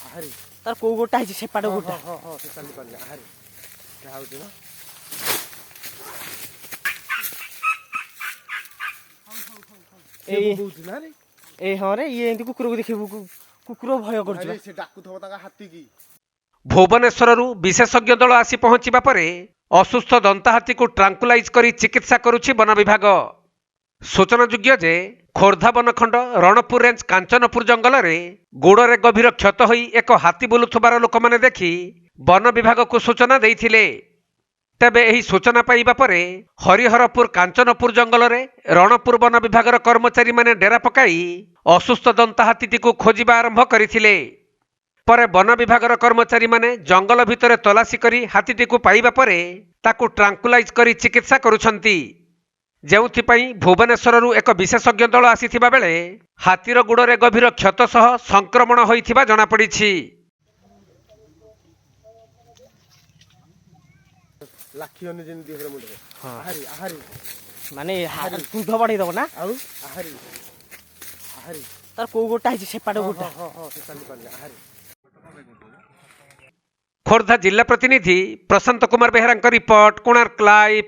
ଆହାରି ତାର କୋଉ ଗୋଟା ହେଇଛି ସେପାଟ ଗୋଟା ହଁ ହଁ ସେ ଚାଲି ପାରିଲା ଆହାରି ଯାହା ହଉଛି ନା ଏଇ ବୋହୁଛି ନା ରେ ଏଇ ହଁ ରେ ଇଏ ଏମିତି କୁକୁରକୁ ଦେଖିବୁ କୁକୁର ଭୟ କରୁଛି ବା। ସେ ଡାକୁଥିବ ତାଙ୍କ ହାତୀ କି। ଭୁବନେଶ୍ୱରରୁ ବିଶେଷଜ୍ଞ ଦଳ ଆସି ପହଞ୍ଚିବା ପରେ ଅସୁସ୍ଥ ଦନ୍ତାହାତୀକୁ ଟ୍ରାଙ୍କୁଲାଇଜ୍ କରି ଚିକିତ୍ସା କରୁଛି ବନ ବିଭାଗ। ସୂଚନାଯୋଗ୍ୟ ଯେ ଖୋର୍ଦ୍ଧା ବନଖଣ୍ଡ ରଣପୁର ରେଞ୍ଜ କାଞ୍ଚନପୁର ଜଙ୍ଗଲରେ ଗୋଡ଼ରେ ଗଭୀର କ୍ଷତ ହୋଇ ଏକ ହାତୀ ବୁଲୁଥିବାର ଲୋକମାନେ ଦେଖି ବନ ବିଭାଗକୁ ସୂଚନା ଦେଇଥିଲେ। ତେବେ ଏହି ସୂଚନା ପାଇବା ପରେ ହରିହରପୁର କାଞ୍ଚନପୁର ଜଙ୍ଗଲରେ ରଣପୁର ବନ ବିଭାଗର କର୍ମଚାରୀମାନେ ଡେରା ପକାଇ ଅସୁସ୍ଥ ଦନ୍ତାହାତୀଟିକୁ ଖୋଜିବା ଆରମ୍ଭ କରିଥିଲେ। ପରେ ବନ ବିଭାଗର କର୍ମଚାରୀମାନେ ଜଙ୍ଗଲ ଭିତରେ ତଲାସି କରି ହାତୀଟିକୁ ପାଇବା ପରେ ତାକୁ ଟ୍ରାଙ୍କୁଲାଇଜ୍ କରି ଚିକିତ୍ସା କରୁଛନ୍ତି। ଯେଉଁଥିପାଇଁ ଭୁବନେଶ୍ୱରରୁ ଏକ ବିଶେଷଜ୍ଞ ଦଳ ଆସିଥିବା ବେଳେ ହାତୀର ଗୋଡ଼ରେ ଗଭୀର କ୍ଷତ ସହ ସଂକ୍ରମଣ ହୋଇଥିବା ଜଣାପଡ଼ିଛି। ଲାଖିବନି ଯେମିତି ଦେହରେ ମୁଣ୍ଡରେ ଆହାରି ଆହାରି ମାନେ କୁଣ୍ଠ ବଢେଇ ଦବ ନା ଆଉ ଆହାରି ଆହାରି ତାର କୋଉ ଗୋଟା ହେଇଛି ସେପାଟ ଗୋଟା ହଁ ହଁ ସେ ଚାଲି ପାରିଲା ଆହାରି। ଖୋର୍ଦ୍ଧା ଜିଲ୍ଲା ପ୍ରତିନିଧି ପ୍ରଶାନ୍ତ କୁମାର ବେହେରାଙ୍କ ରିପୋର୍ଟ, କୋଣାର୍କ ଲାଇଭ୍।